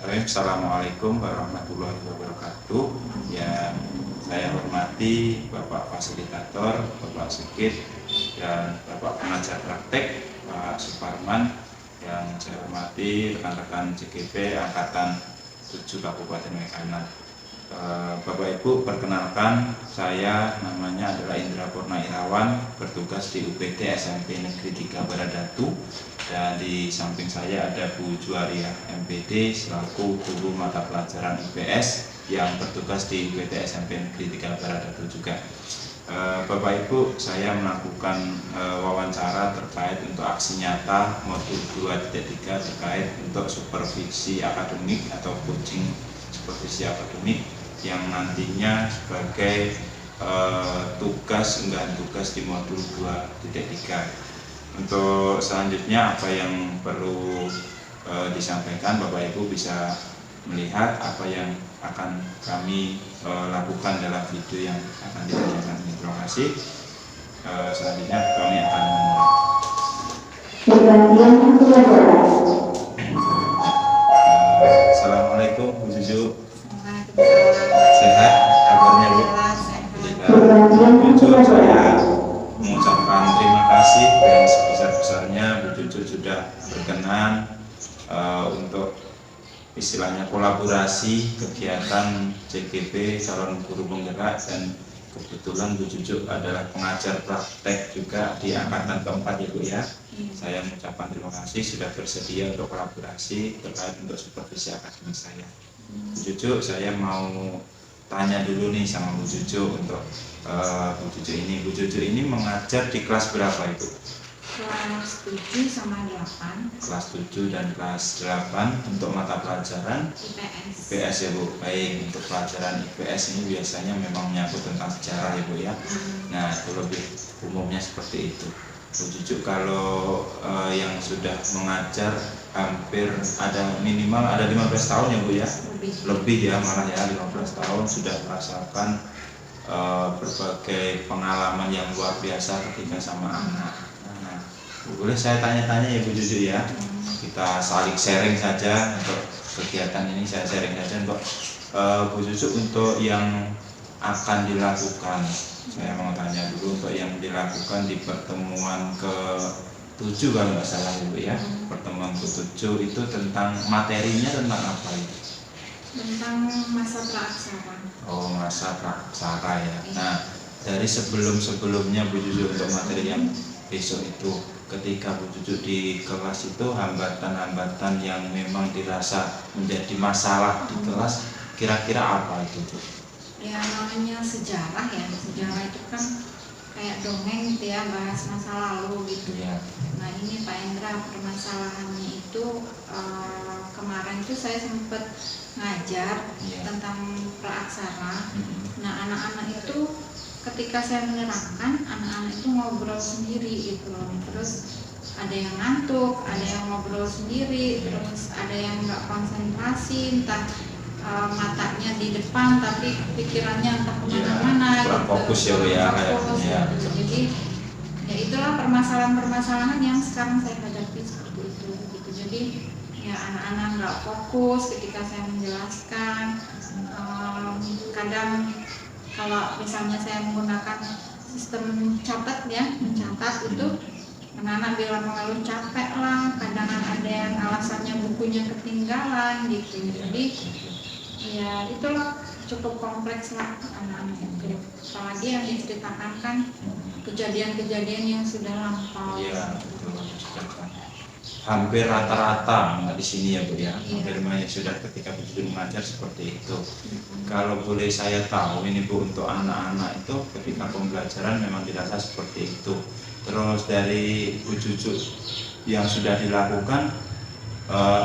Bismillahirrahmanirrahim. Assalamualaikum warahmatullahi wabarakatuh. Yang saya hormati Bapak Fasilitator, Bapak Sigit, dan Bapak Pengajar Praktek, Pak Suparman. Yang saya hormati rekan-rekan CGP Angkatan 7 Kabupaten Mekanan. Bapak Ibu, perkenalkan, saya namanya adalah Indra Purna Irawan, bertugas di UPD SMP Negeri 3 Baradatu, dan di samping saya ada Bu Juwaria MPD selaku guru mata pelajaran IPS yang bertugas di UPD SMP Negeri 3 Baradatu juga. Bapak Ibu, saya melakukan wawancara terkait untuk aksi nyata modul 2.3 terkait untuk supervisi akademik atau coaching supervisi akademik yang nantinya sebagai tugas di modul 2.3. Untuk selanjutnya apa yang perlu disampaikan, Bapak Ibu bisa melihat apa yang akan kami lakukan dalam video yang akan ditanyakan. Terima kasih. Selanjutnya kami akan Assalamualaikum Bu Juju. Sehat kabarnya Bu? Jujur saya mengucapkan terima kasih dan sebesar-besarnya Bu Juju sudah berkenan untuk istilahnya kolaborasi kegiatan CGP calon guru penggerak, dan kebetulan Bu Juju adalah pengajar praktek juga di angkatan keempat ya Bu ya. Saya mengucapkan terima kasih sudah bersedia untuk kolaborasi terkait untuk supervisi akademik saya. Bu Juju, saya mau tanya dulu nih sama Bu Juju untuk Bu Juju ini mengajar di kelas berapa itu? Kelas 7 sama 8. Kelas 7 dan kelas 8 untuk mata pelajaran IPS ya Bu. Baik, untuk pelajaran IPS ini biasanya memang menyangkut tentang sejarah ya Bu ya. Nah, itu lebih umumnya seperti itu. Bu Juju, kalau yang sudah mengajar hampir minimal ada 15 tahun ya Bu ya? Lebih ya, malah ya 15 tahun sudah merasakan berbagai pengalaman yang luar biasa ketika sama anak. Boleh saya tanya-tanya ya Bu Juju ya, kita saling sharing saja untuk kegiatan ini. Saya sharing saja untuk Bu Juju untuk yang akan dilakukan. Saya mau tanya dulu untuk yang dilakukan di pertemuan ke-7 kalau nggak salah ya Bu ya. Pertemuan ke-7 itu tentang materinya tentang apa itu? Tentang masa praaksara. Oh, masa praaksara ya. Nah, dari sebelum-sebelumnya Bu Juju untuk materi yang besok itu, ketika Bu Juju di kelas itu hambatan-hambatan yang memang dirasa menjadi masalah di kelas, kira-kira apa itu Bu? Ya namanya sejarah ya, sejarah itu kan kayak dongeng gitu ya, bahas masa lalu gitu Ya. Nah ini Pak Indra, permasalahannya itu kemarin itu saya sempat ngajar tentang praaksara. Nah anak-anak itu ketika saya menerangkan, anak-anak itu ngobrol sendiri gitu loh. Terus ada yang ngantuk, ada yang ngobrol sendiri, terus ada yang nggak konsentrasi, entah matanya di depan tapi pikirannya entah kemana-mana kurang gitu. Fokus ya Bu ya. Gitu. Jadi ya itulah permasalahan-permasalahan yang sekarang saya hadapi seperti itu gitu. Jadi ya anak-anak nggak fokus ketika saya menjelaskan. Kadang kalau misalnya saya menggunakan sistem catat ya, mencatat itu anak-anak bilang mengeluh capek lah, kadang ada yang alasannya bukunya ketinggalan gitu. Jadi ya itulah cukup kompleks lah anak-anak itu. Apalagi yang diceritakan kan kejadian-kejadian yang sudah lampau. Iya, betul. Hampir rata-rata di sini ya Bu ya. Hampir sudah ketika Bu Juju mengajar seperti itu. Kalau boleh saya tahu ini Bu, untuk anak-anak itu ketika pembelajaran memang dirasa seperti itu. Terus dari Bu Juju yang sudah dilakukan,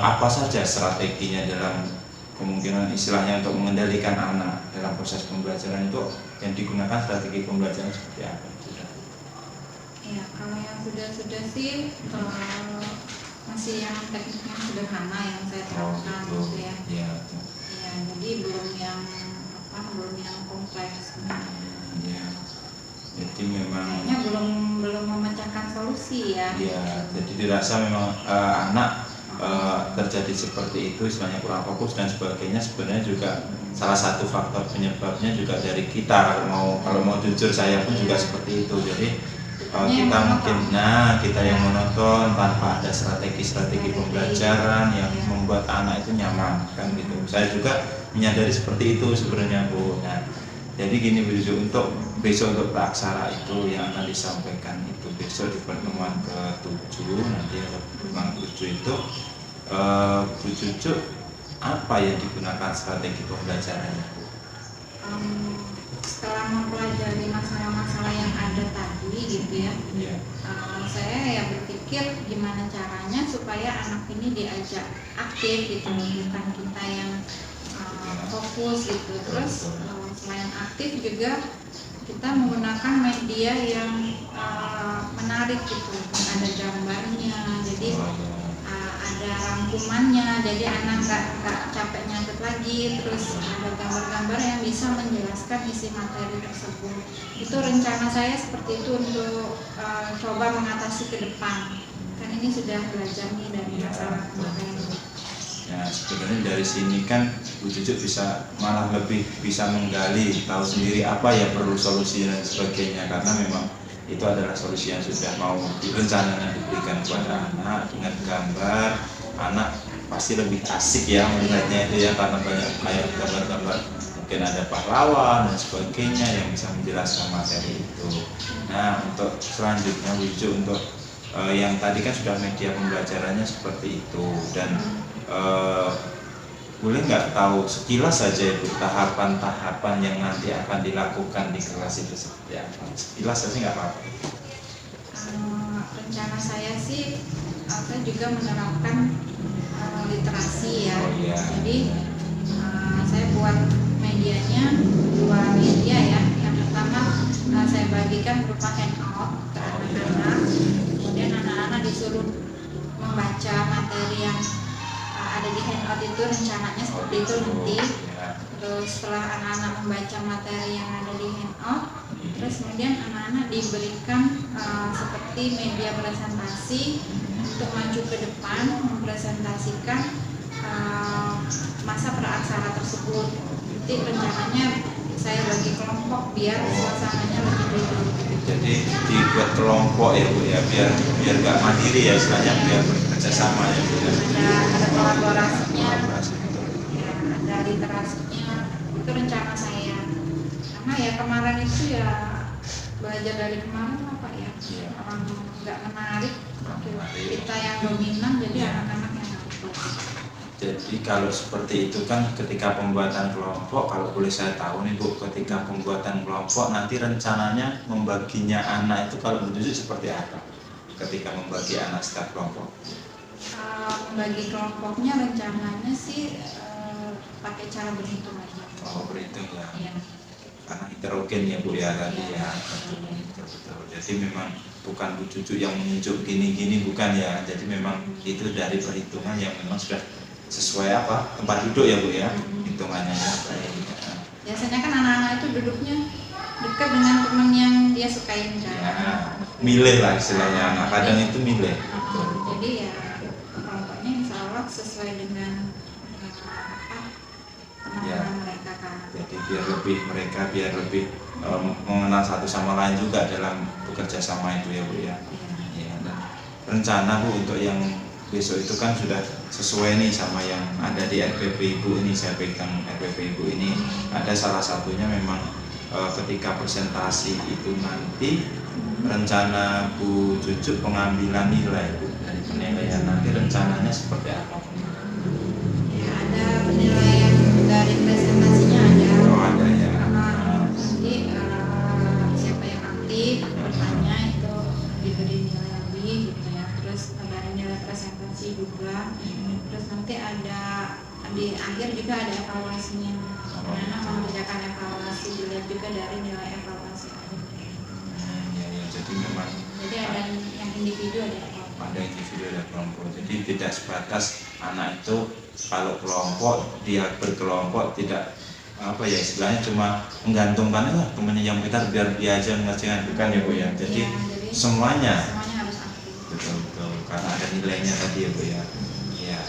apa saja strateginya dalam kemungkinan istilahnya untuk mengendalikan anak dalam proses pembelajaran itu, yang digunakan strategi pembelajaran seperti apa? Ya kalau yang sudah sih masih yang tekniknya sederhana yang saya terapkan gitu ya. Ya, jadi belum yang kompleks. Ya. Jadi memang kayaknya belum memecahkan solusi ya. Iya, jadi dirasa memang anak terjadi seperti itu, istilahnya kurang fokus dan sebagainya. Sebenarnya juga salah satu faktor penyebabnya juga dari kita. Kalau mau jujur, saya pun juga seperti itu. Jadi kita mungkin kita yang monoton tanpa ada strategi pembelajaran yang membuat anak itu nyaman kan gitu. Saya juga menyadari seperti itu sebenarnya, Bu. Nah, jadi gini Bu Cucu, untuk besok untuk praksara itu yang akan disampaikan itu besok di pertemuan ke-7, nanti pertemuan ke-7 itu Bu Cucu apa yang digunakan strategi pembelajarannya, Bu? Setelah mempelajari masalah-masalah yang ada tadi gitu ya, saya ya berpikir gimana caranya supaya anak ini diajak aktif gitu, bukan kita yang fokus gitu. Terus selain aktif juga kita menggunakan media yang menarik gitu, ada gambarnya, jadi ada rangkumannya, jadi anak nggak capek nyatet lagi. Terus ada gambar-gambar yang bisa menjelaskan isi materi tersebut. Itu rencana saya seperti itu untuk coba mengatasi ke depan. Kan ini sudah belajar nih dari masalah kemarin. Ya, sebenarnya dari sini kan Bu Cucu bisa malah lebih bisa menggali, tahu sendiri apa ya perlu solusi dan sebagainya, karena memang itu adalah solusi yang sudah mau direncanakan diberikan kepada anak dengan gambar. Anak pasti lebih asik ya melihatnya itu ya, karena banyak kayak gambar-gambar, mungkin ada pahlawan dan sebagainya yang bisa menjelaskan materi itu. Nah, untuk selanjutnya Bu Cucu, untuk yang tadi kan sudah media pembelajarannya seperti itu, dan boleh nggak tahu sekilas saja itu tahapan-tahapan yang nanti akan dilakukan di kelas itu seperti apa? Sekilas saja nggak apa-apa. Rencana saya sih, saya juga menerapkan literasi ya. Jadi saya buat medianya 2 media ya. Yang pertama saya bagikan berupa handout ke anak-anak. Kemudian anak-anak disuruh membaca materi yang ada di handout itu, rencananya seperti itu nanti. Terus setelah anak-anak membaca materi yang ada di handout, terus kemudian anak-anak diberikan seperti media presentasi untuk maju ke depan mempresentasikan masa praaksara tersebut. Nanti rencananya saya bagi kelompok biar suasananya lebih hidup. Jadi dibuat kelompok ya Bu ya, biar nggak mandiri ya istilahnya, biar bekerja sama ya Bu. Ada kolaborasinya, ya, ada literasinya. Itu rencana saya. Karena ya kemarin itu ya belajar dari kemarin apa ya, orang nggak menarik, kita yang dominan, jadi anak-anak yang aktif. Jadi kalau seperti itu kan ketika pembuatan kelompok, kalau boleh saya tahu nih Bu, ketika pembuatan kelompok nanti rencananya membaginya anak itu kalau menunjuk seperti apa ketika membagi anak setiap kelompok? Membagi kelompoknya rencananya sih pakai cara berhitung aja. Oh, berhitung ya. Iya. Karena heterogen ya Bu ya tadi ya. Betul. Jadi memang bukan Bu Cucu yang menunjuk gini-gini, bukan ya. Jadi memang itu dari perhitungan yang memang sudah sesuai apa tempat duduk ya Bu ya, hitungannya ya. Biasanya kan anak-anak itu duduknya dekat dengan teman yang dia sukain kan. Ya, milih lah istilahnya, anak kadang itu milih. Jadi ya kelompoknya insya Allah sesuai dengan teman-teman mereka kan. Jadi mereka biar lebih mengenal satu sama lain juga dalam bekerja sama itu ya Bu ya. Ya, dan rencana Bu untuk yang besok itu kan sudah sesuai nih sama yang ada di RPP Ibu ini. Saya pegang RPP Ibu ini, ada salah satunya memang ketika presentasi itu nanti rencana Bu Cucu pengambilan nilai Bu, dari penilaian nanti rencananya seperti apa? Ya ada penilaian dari presentasinya ada. Oh ada ya. Nanti siapa yang aktif bertanya itu diberi nilai lebih gitu ya. Terus ada nilai presentasi juga. Terus nanti ada di akhir juga ada evaluasinya. Karena mengerjakan evaluasi, dilihat juga dari nilai evaluasi. Jadi memang. Jadi ada yang individu, ada kelompok. Ada individu, ada kelompok. Jadi tidak sebatas anak itu kalau kelompok dia berkelompok, tidak apa ya istilahnya cuma menggantungkan temannya yang pintar biar dia aja mengerjakan, bukan ya Bu ya. Jadi semuanya harus aktif. Betul karena ada nilainya tadi ya Bu ya. Ya,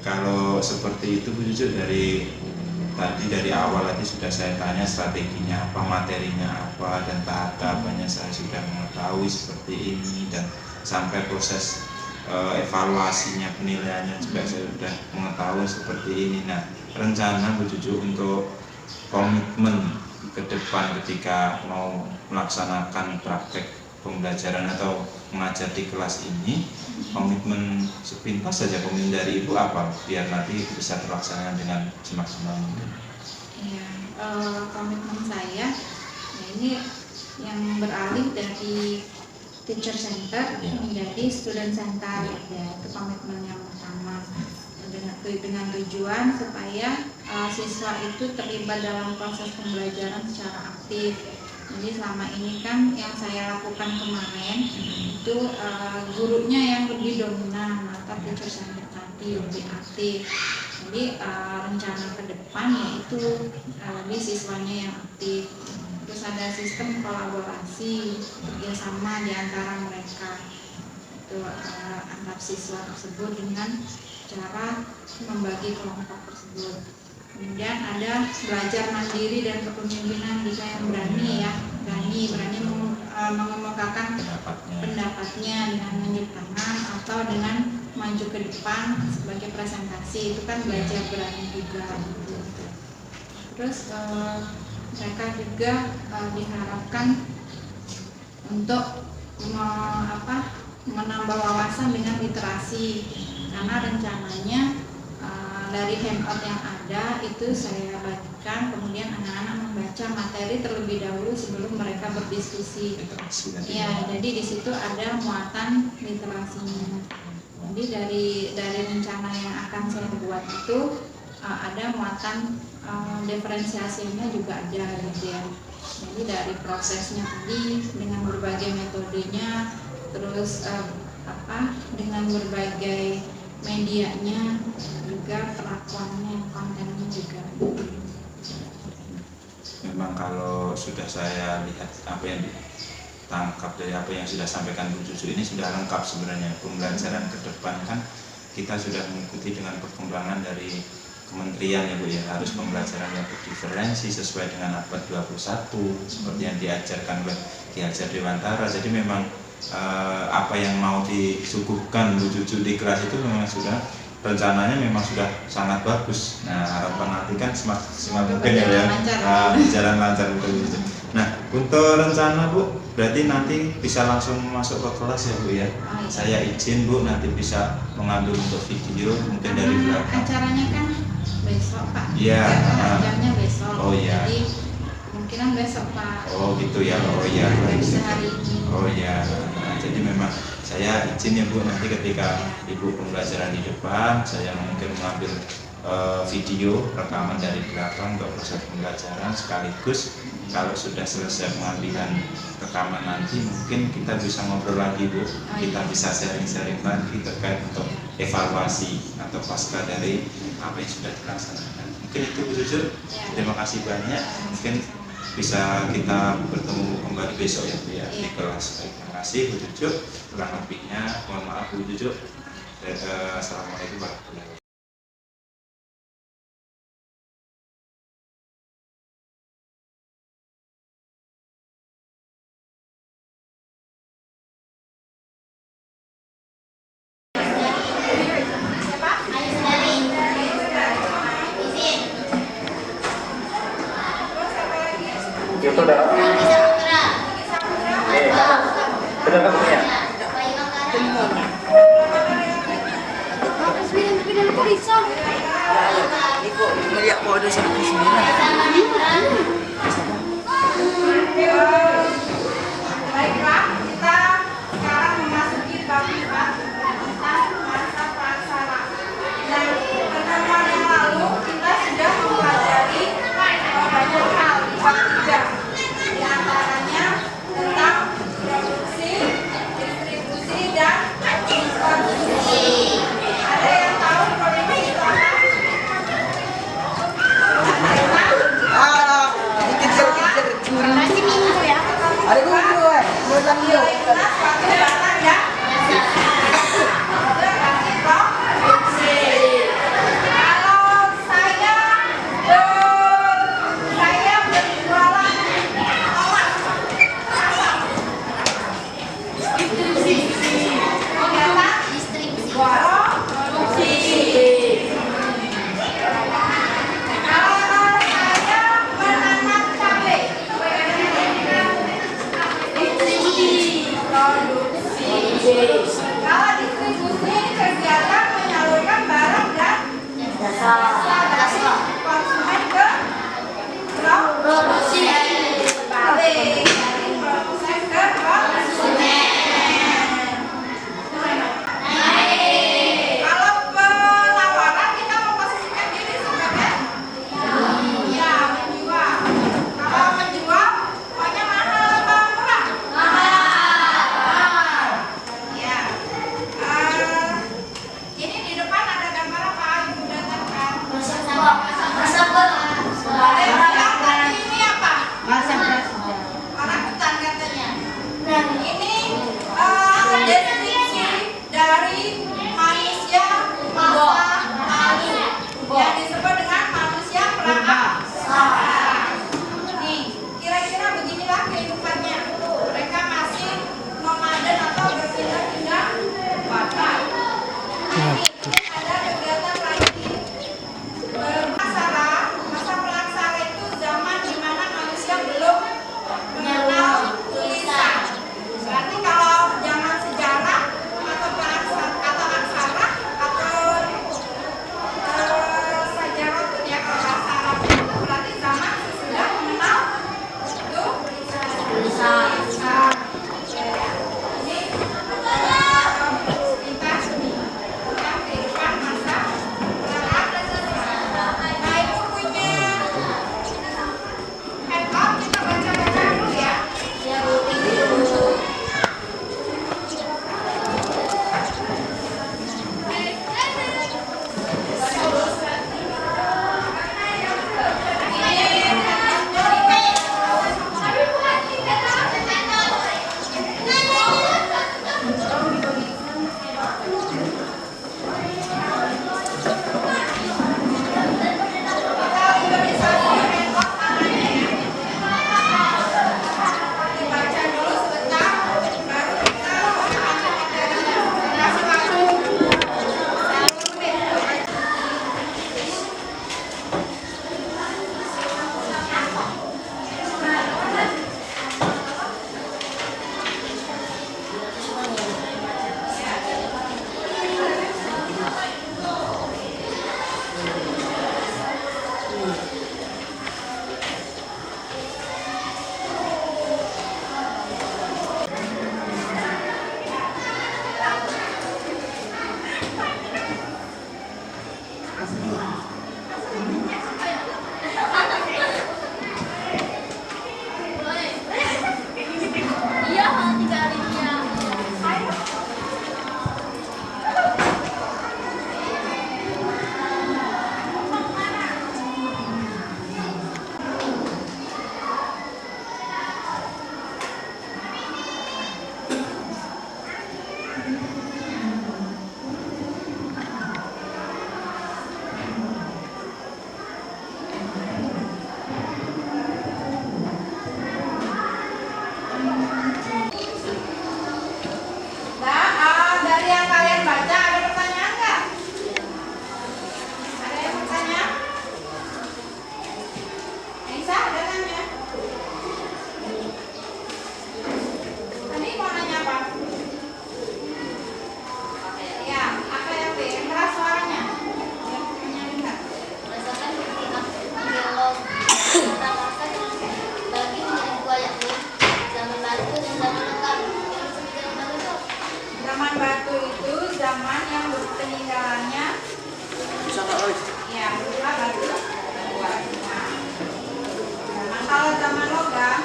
kalau seperti itu Bu Cucu, dari awal tadi sudah saya tanya strateginya apa, materinya apa, dan tahap-tahapannya saya sudah mengetahui seperti ini, dan sampai proses evaluasinya, penilaiannya juga saya sudah mengetahui seperti ini. Nah, rencana Bu Cucu untuk komitmen ke depan ketika mau melaksanakan praktek pembelajaran atau mengajar di kelas ini, komitmen sepintas saja, komitmen dari Ibu apa biar nanti bisa terlaksana dengan semaksimal mungkin? Ya, komitmen saya, ya ini yang beralih dari teacher center menjadi student center, ya itu komitmen yang pertama, dengan tujuan supaya siswa itu terlibat dalam proses pembelajaran secara aktif. Jadi selama ini kan yang saya lakukan kemarin itu gurunya yang lebih dominan atau teacher center tadi lebih aktif. Jadi rencana ke depan yaitu lebih siswanya yang aktif. Terus ada sistem kolaborasi kerjasama di antara mereka, itu antar siswa tersebut dengan cara membagi kelompok tersebut. Kemudian ada belajar mandiri dan kepemimpinan, jika yang berani mengemukakan pendapatnya dengan menunjuk tangan atau dengan maju ke depan sebagai presentasi, itu kan belajar berani juga gitu. Terus mereka juga diharapkan untuk menambah wawasan dengan literasi, karena rencananya dari handout yang ada itu saya bagikan, kemudian anak-anak membaca materi terlebih dahulu sebelum mereka berdiskusi. Ya, jadi di situ ada muatan literasinya. Jadi dari rencana yang akan saya buat itu ada muatan diferensiasinya juga ada gitu ya. Jadi dari prosesnya tadi dengan berbagai metodenya, terus dengan berbagai medianya, juga perlakuannya, kontennya juga. Memang kalau sudah saya lihat apa yang ditangkap dari apa yang sudah sampaikan Bu Cucu ini sudah lengkap sebenarnya. Pembelajaran ke depan kan kita sudah mengikuti dengan perkembangan dari kementerian ya Bu ya, harus pembelajaran yang berdiferensi sesuai dengan abad 21 seperti yang diajarkan oleh Ki Hajar Dewantara. Jadi memang apa yang mau disuguhkan Bu Cucu di kelas itu memang sudah rencananya memang sudah sangat bagus. Nah, harapan nanti kan semaksimal mungkin ya, berjalan lancar betul. Nah, untuk rencana Bu, berarti nanti bisa langsung masuk ke kelas ya Bu ya. Saya izin Bu nanti bisa mengambil untuk video mungkin dari belakang. Acaranya kan besok Pak. Iya. Acaranya besok. Oh iya. Jadi kemungkinan besok Pak. Oh gitu ya. Oh iya. Bisa hari ini. Oh iya. Nah, jadi memang saya izin ya Bu, nanti ketika Ibu pembelajaran di depan, saya mungkin mengambil video rekaman dari belakang untuk proses pembelajaran, sekaligus kalau sudah selesai pengambilan rekaman nanti mungkin kita bisa ngobrol lagi Bu, kita bisa sharing-sharing lagi terkait untuk evaluasi atau pasca dari apa yang sudah dilaksanakan. Mungkin itu Bu Cucu, terima kasih banyak, mungkin bisa kita bertemu kembali besok ya Bu ya di kelas. Terima kasih Bu Cucu, kurang lebihnya mohon maaf Bu Cucu. Assalamualaikum warahmatullahi wabarakatuh. Itu udah. Benar kan punya? Ikut melihat kode sampai sini. Baiklah, kita sekarang memasuki bab 4 tentang masa praksana. Dan pertemuan yang lalu kita sudah mempelajari banyak hal di bab 3. Di antaranya tentang produksi, distribusi, dan konsumsi. Ada yang tahu produksi itu apa? Ada guru bulan dia. Suatu barang yang produksi Kalau distribusi ini kegiatan menyalurkan barang dan jasa dari konsumen ke produksi. Balik dari produsen ke konsumen. Kalau penawaran kita memposisikan diri sebagai ya menjual. Kalau menjual pokoknya mahal apa murah? Mahal. Ya. Ini di depan ada gambar apa? Ibu datangkan. Ini apa? Orang hutan katanya. Dan ini definisi dari manusia masa lalu yang disebut dengan manusia prasejarah. Nih, kira-kira beginilah kehidupannya. Mereka masih nomaden atau berpindah-pindah tempat. Ini ada kegiatan lagi. Praksara, masa praksara itu zaman di mana manusia belum mengenal tulisan. Berarti kalau zaman sejarah atau praksara atau aksara atau sejarah itu ya kalau bahasa Arab itu berarti zaman sesudah mengenal tulisan. Ini pintas tentang kehidupan masa prasejarah. Nah, ibu punya handphone, kita baca-baca dulu ya. Dibaca dulu sebentar, baru kita lanjut materinya. Kasih waktu 10 menit. Nah, dari yang kalian baca ada pertanyaan nggak? Ada yang bertanya? Aisyah, ada tanya? Tadi mau nanya apa? Ya, apa yang B? Yang keras suaranya? Yang punya dengar. Berdasarkan kitab dialog utamakan bagi menjadi dua yakni zaman batu dan zaman logam. Zaman batu itu Zaman batu itu zaman yang peninggalannya Bisa nggak, Lois? ya berupa batu buat. Nah, kalau zaman logam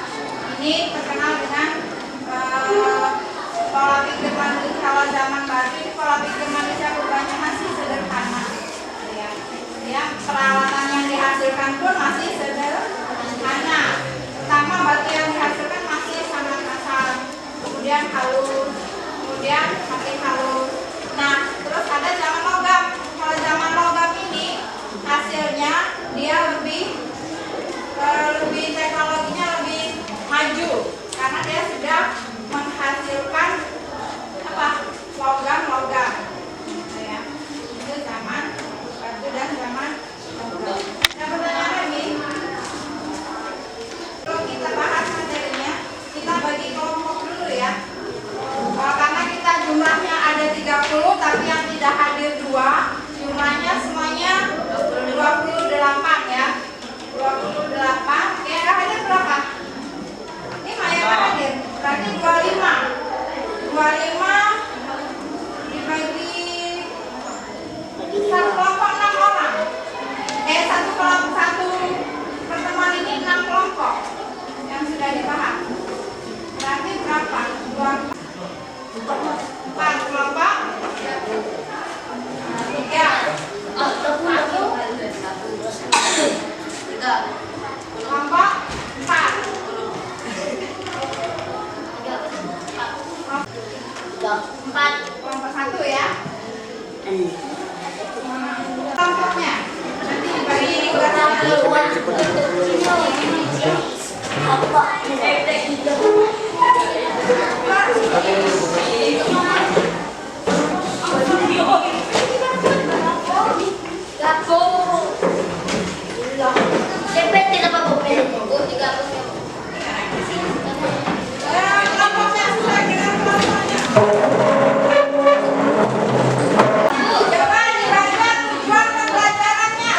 ini terkenal dengan pola pikir manusia. Kalau zaman batu ini pola pikir manusia rupanya masih sederhana. Ya, peralatan yang dihasilkan pun masih sederhana. Pertama batu yang dihasilkan masih sangat kasar, kemudian halus, kemudian makin halus. Nah, terus ada zaman logam. Kalau zaman logam ini hasilnya dia lebih teknologinya lebih maju karena dia sudah menghasilkan apa? Logam. Ya. Itu zaman batu dan zaman logam. Ada pertanyaan lagi? Kalau kita bahas materinya, kita bagi kelompok dulu ya. Karena kita jumlah dibagi satu kelompok 6 orang. Satu pertemuan ini 6 kelompok yang sudah dibahas. Berarti berapa? 4 kelompok. Ya. Kelompok 4. Kelompok 1 ya. Kelompoknya nanti dibagi kelompoknya sesuai dengan kelompoknya. Coba dibaca tujuan pembelajarannya.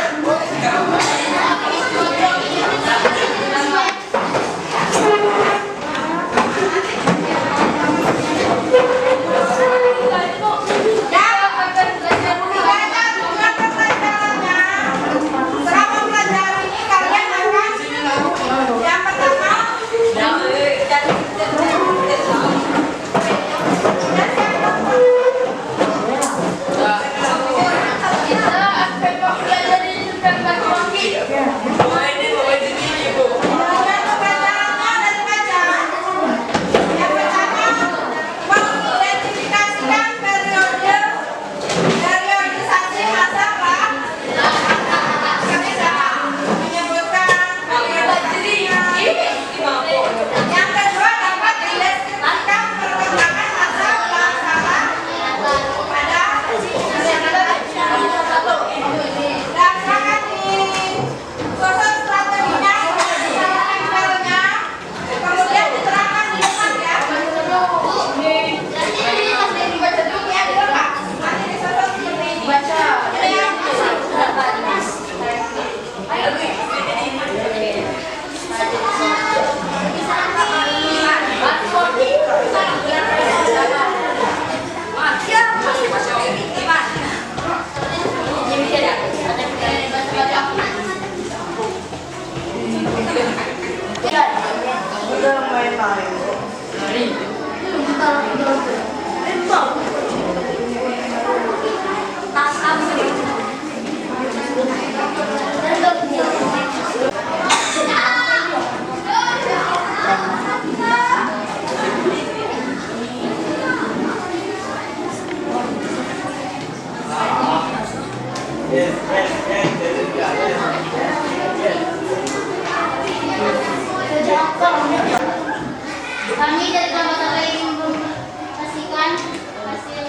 Kami dari Kecamatan Lain mempresentasikan hasil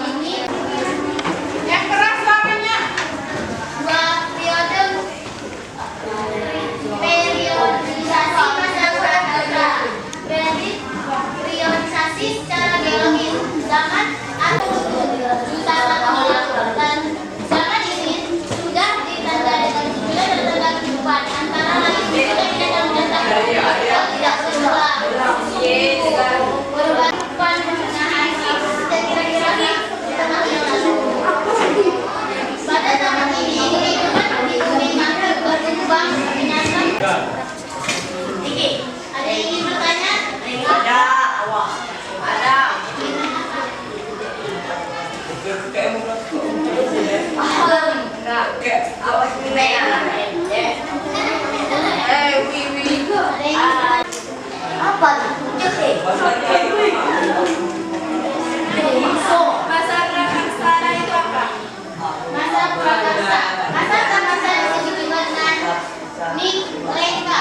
ini Yang keras suaranya. dua periodisasi secara geologis zaman atau juta tahun dan zaman ini sudah ditandai dengan sejumlah tanda kehidupan antara lain binatang yang tidak berubah. Perubahan pemenahan dan kira-kira di tengah yang lalu. Pada zaman ini kehidupan di bumi masih berkembang binatang. Ada yang ingin bertanya? Ada. Apa? Masa prakasa itu apa? Masa prakarsa. Masa yang disebut juga dengan Nikleka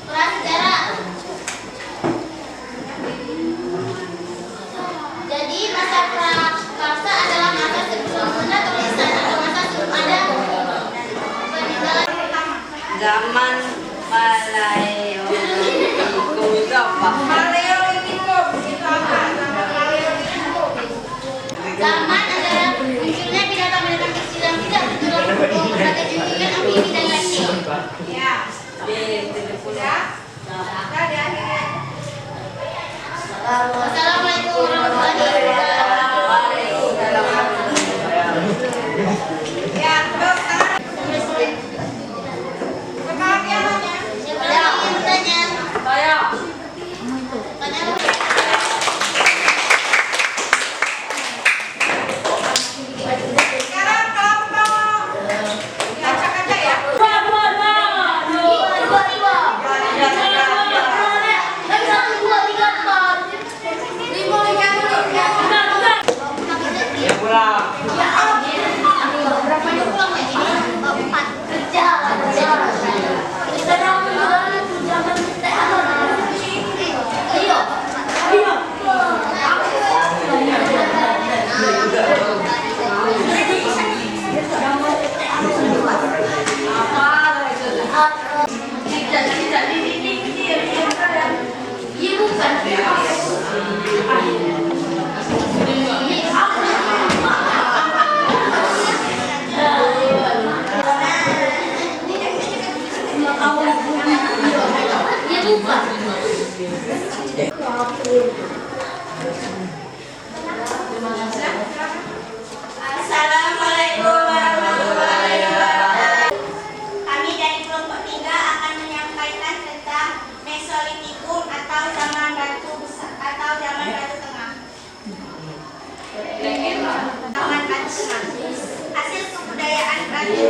prasejarah. Jadi masa prakarsa adalah masa sebelum ada tulisan atau masa sebelum ada peninggalan. Zaman Paleolitikum itu apa? Paleolitikum itu apa? Zaman Paleolitikum. Zaman adalah munculnya binatang-binatang kecil yang tidak bertulang punggung, berbagai jenis amfibi dan lainnya. Ya. Di 70. Ya. Nah, di akhirnya Wassalamualaikum warahmatullahi Assalamualaikum warahmatullahi wabarakatuh. Kami dari kelompok 3 akan menyampaikan tentang Mesolitikum atau zaman batu besar atau zaman batu tengah. Zaman batu tengah. Hasil kebudayaan batu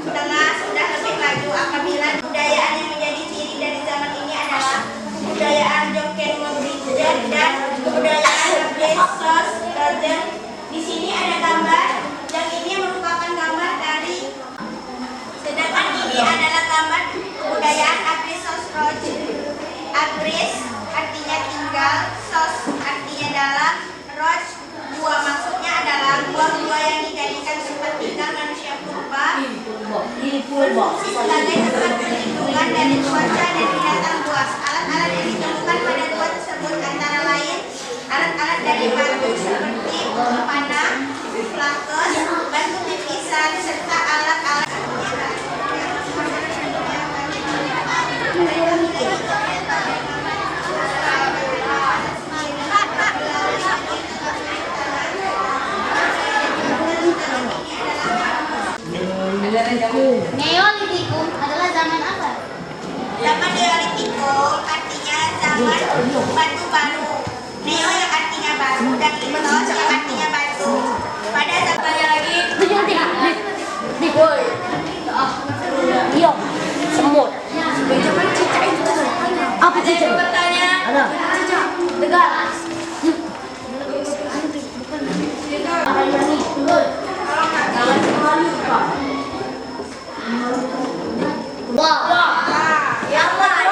tengah sudah lebih maju apabila kebudayaan yang menjadi ciri dari zaman ini adalah kebudayaan Joken Mobijan dan kebudayaan Abresos Roger. Di sini ada gambar yang ini merupakan gambar dari, sedangkan ini adalah gambar kebudayaan Abresos Roger. Abres artinya tinggal, sos artinya dalam, roj gua maksudnya adalah gua-gua yang dijadikan tempat tinggal manusia purba, berfungsi sebagai tempat perlindungan dari cuaca dan binatang buas. Alat-alat yang ditemukan pada gua tersebut antara lain alat-alat dari batu seperti panah, plakes, batu pipisan, serta alat-alat Neolitikum adalah zaman apa? Zaman Neolitikum artinya zaman batu baru. Neo yang artinya baru dan litos yang artinya batu. Pada zamannya lagi. Iya, semut. Apa cicak? Bertanya. Ada. Tegar. Wah. Yang lain.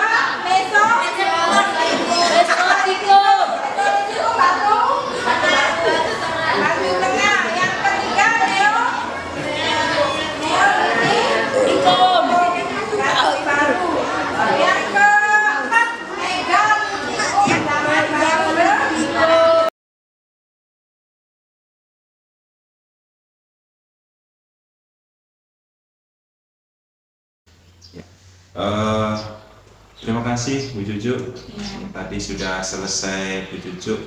Terima kasih Bu Juju. Tadi sudah selesai Bu Juju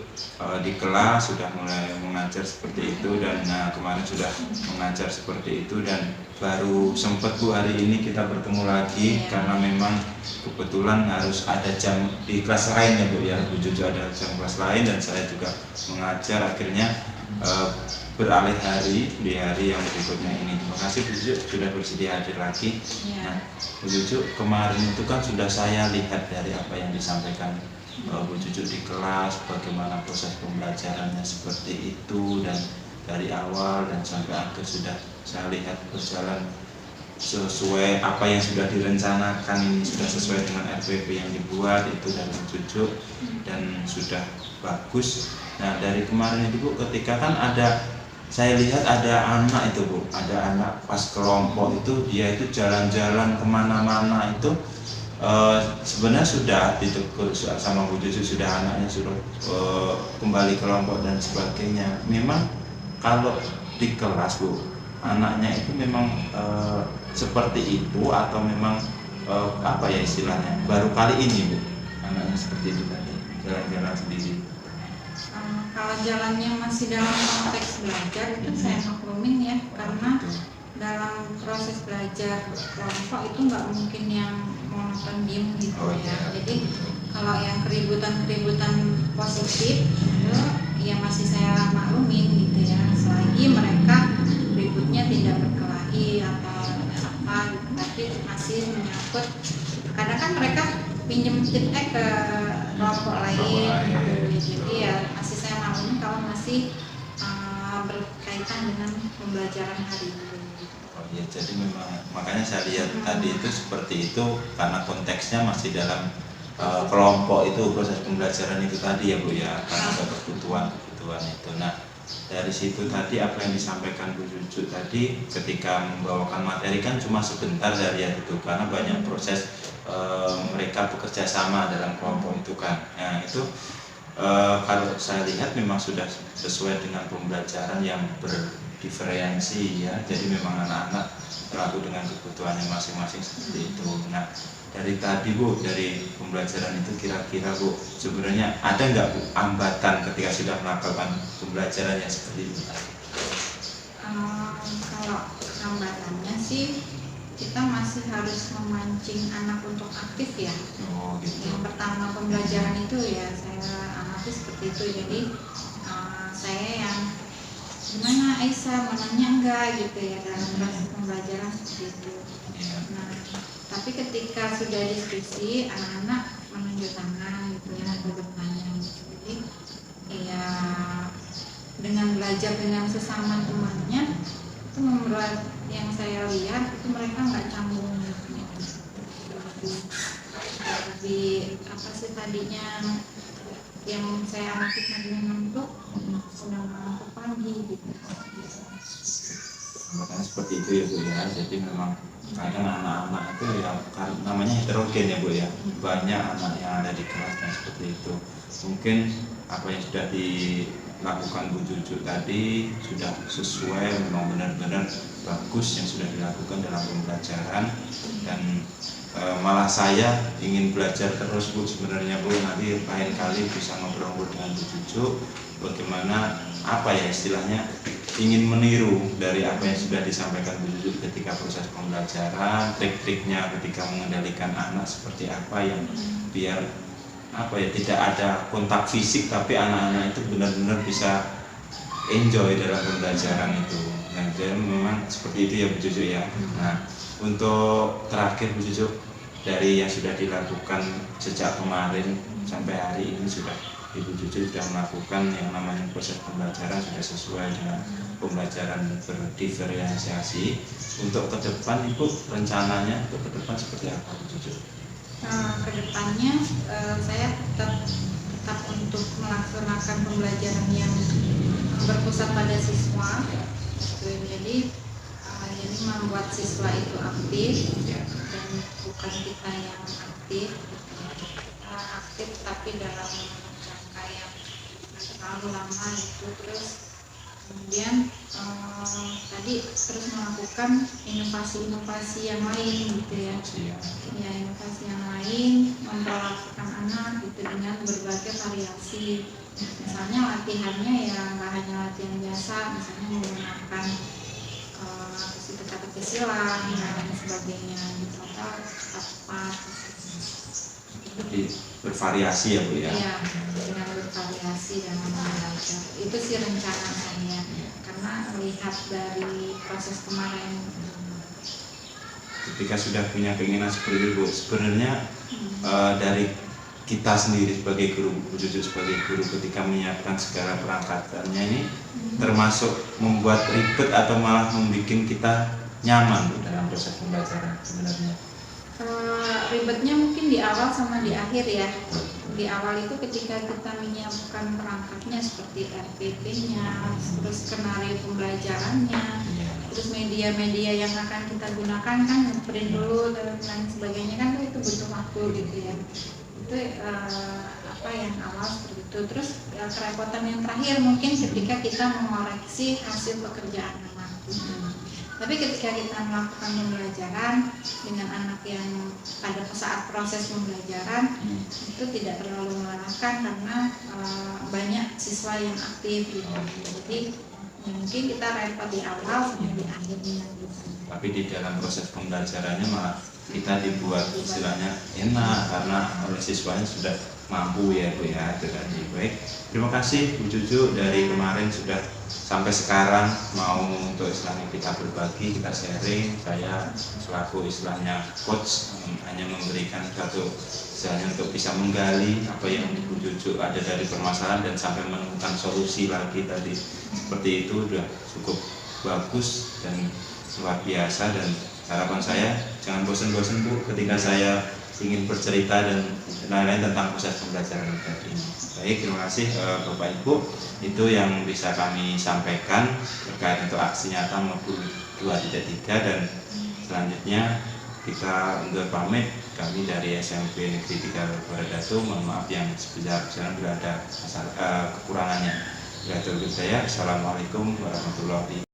di kelas sudah mulai mengajar seperti itu dan kemarin sudah mengajar seperti itu dan baru sempat Bu hari ini kita bertemu lagi karena memang kebetulan harus ada jam di kelas lain ya Bu ya. Bu Juju ada jam kelas lain dan saya juga mengajar akhirnya beralih hari di hari yang berikutnya ini. Terima kasih Bu Juju sudah bersedia hadir lagi. Nah, Bu Juju kemarin itu kan sudah saya lihat dari apa yang disampaikan Bu Juju di kelas, bagaimana proses pembelajarannya seperti itu dan dari awal dan sampai akhir sudah saya lihat berjalan sesuai apa yang sudah direncanakan, ini sudah sesuai dengan RPP yang dibuat itu dari Bu Juju dan sudah bagus. Nah dari kemarin itu Bu, ketika kan saya lihat ada anak itu Bu, ada anak pas kelompok itu dia itu jalan-jalan kemana-mana itu sebenarnya sudah ditegur sama Bu Juju, sudah anaknya suruh kembali kelompok dan sebagainya. Memang kalau di kelas Bu, anaknya itu memang seperti itu atau memang apa ya istilahnya baru kali ini Bu, anaknya seperti itu tadi jalan-jalan sendiri. Kalau jalannya masih dalam konteks belajar itu saya maklumin ya, karena dalam proses belajar kelompok itu nggak mungkin yang monoton diem gitu ya. Jadi kalau yang keributan positif itu ya masih saya maklumin gitu ya, selagi mereka ributnya tidak berkelahi atau apa gitu, tapi masih menyangkut. Kadang kan mereka pinjem feedback ke kelompok lain gitu. Jadi ya masih saya maklumin kalau masih berkaitan dengan pembelajaran hari ini. Oh iya, jadi memang makanya saya lihat tadi itu seperti itu karena konteksnya masih dalam kelompok itu, proses pembelajaran itu tadi ya Bu ya, karena ada kebutuhan itu. Nah dari situ tadi apa yang disampaikan Bu Cucu tadi ketika membawakan materi kan cuma sebentar saya lihat itu, karena banyak proses mereka bekerja sama dalam kelompok itu kan. Nah itu kalau saya lihat memang sudah sesuai dengan pembelajaran yang berdiferensi ya, jadi memang anak-anak terlalu dengan kebutuhannya masing-masing seperti itu. Nah dari tadi Bu, dari pembelajaran itu kira-kira Bu sebenarnya ada nggak Bu hambatan ketika sudah melakukan pembelajaran yang seperti itu? Kalau hambatannya sih kita masih harus memancing anak untuk aktif ya. Oh gitu. Yang pertama pembelajaran itu ya saya amati seperti itu. Jadi saya yang gimana Aisyah menanya enggak gitu ya dalam proses pembelajaran seperti itu. Nah, tapi ketika sudah diskusi anak-anak menunjuk tangan gitu ya, bertanya gitu. Jadi ya dengan belajar dengan sesama temannya itu membuat yang saya lihat itu mereka nggak canggung gitu. Lebih apa sih tadinya yang saya amati tadinya ngantuk sudah ngantuk pagi gitu. Makanya seperti itu ya Bu ya, jadi memang kadang anak-anak itu ya namanya heterogen ya Bu ya, banyak anak yang ada di kelas dan seperti itu. Mungkin apa yang sudah dilakukan Bu Cucu tadi sudah sesuai, memang benar-benar bagus yang sudah dilakukan dalam pembelajaran. Dan malah saya ingin belajar terus Bu sebenarnya Bu, nanti lain kali bisa ngobrol-ngobrol dengan Bu Cucu bagaimana apa ya istilahnya, ingin meniru dari apa yang sudah disampaikan Bu Cucu ketika proses pembelajaran, trik-triknya ketika mengendalikan anak seperti apa yang biar apa ya tidak ada kontak fisik tapi anak-anak itu benar-benar bisa enjoy dalam pembelajaran itu. Nah, jadi memang seperti itu ya Bu Cucu ya. Nah, untuk terakhir Bu Cucu, dari yang sudah dilakukan sejak kemarin sampai hari ini sudah Ibu Cucu sudah melakukan yang namanya proses pembelajaran sudah sesuai dengan pembelajaran berdiferensiasi. Untuk ke depan Ibu rencananya untuk ke depan seperti apa Bu Cucu? Kedepannya saya tetap untuk melaksanakan pembelajaran yang berpusat pada siswa. Jadi membuat siswa itu aktif dan bukan kita yang aktif tapi dalam jangka yang terlalu lama itu. Terus kemudian tadi terus melakukan inovasi-inovasi yang lain gitu ya. Ya, inovasi yang lain, memperlakukan anak gitu dengan berbagai variasi. Misalnya latihannya ya nggak hanya latihan biasa, misalnya menggunakan kata-kata silang dan sebagainya gitu, atau tepat. Jadi bervariasi ya Bu ya? Iya, dengan bervariasi dalam belajar. Itu sih rencana saya, karena melihat dari proses kemarin. Ketika sudah punya keinginan seperti itu Bu, sebenarnya dari kita sendiri sebagai guru, Bu Cucu sebagai guru ketika menyiapkan segala perangkatannya ini termasuk membuat ribet atau malah membuat kita nyaman Bu dalam proses pembelajaran sebenarnya? Ribetnya mungkin di awal sama di akhir ya. Di awal itu ketika kita menyiapkan perangkatnya seperti RPP-nya, terus skenario pembelajarannya, terus media-media yang akan kita gunakan kan print dulu dan lain sebagainya kan itu butuh waktu gitu ya. Itu apa yang awal seperti itu. Terus kerepotan yang terakhir mungkin ketika kita mengoreksi hasil pekerjaan anak. Tapi ketika kita melakukan pembelajaran dengan anak yang pada saat proses pembelajaran itu tidak terlalu melelahkan karena banyak siswa yang aktif gitu. Jadi mungkin kita repot di awal sampai di akhirnya gitu. Tapi di dalam proses pembelajarannya malah kita dibuat istilahnya enak karena oleh siswanya sudah mampu ya Bu ya, itu tadi. Baik, terima kasih Bu Cucu dari kemarin sudah sampai sekarang mau untuk istilahnya kita berbagi, kita sharing. Saya selaku istilahnya coach hanya memberikan suatu istilahnya untuk bisa menggali apa yang Bu Cucu ada dari permasalahan dan sampai menemukan solusi lagi tadi. Seperti itu sudah cukup bagus dan luar biasa, dan harapan saya jangan bosan-bosan Bu ketika saya ingin bercerita dan lain-lain tentang proses pembelajaran tadi. Baik, terima kasih Bapak Ibu. Itu yang bisa kami sampaikan terkait untuk aksi nyata modul 2.3, dan selanjutnya kita undur pamit. Kami dari SMP Negeri 3 Baradatu, mohon maaf yang sebesar-besarnya bila ada kekurangannya. Assalamualaikum warahmatullahi wabarakatuh.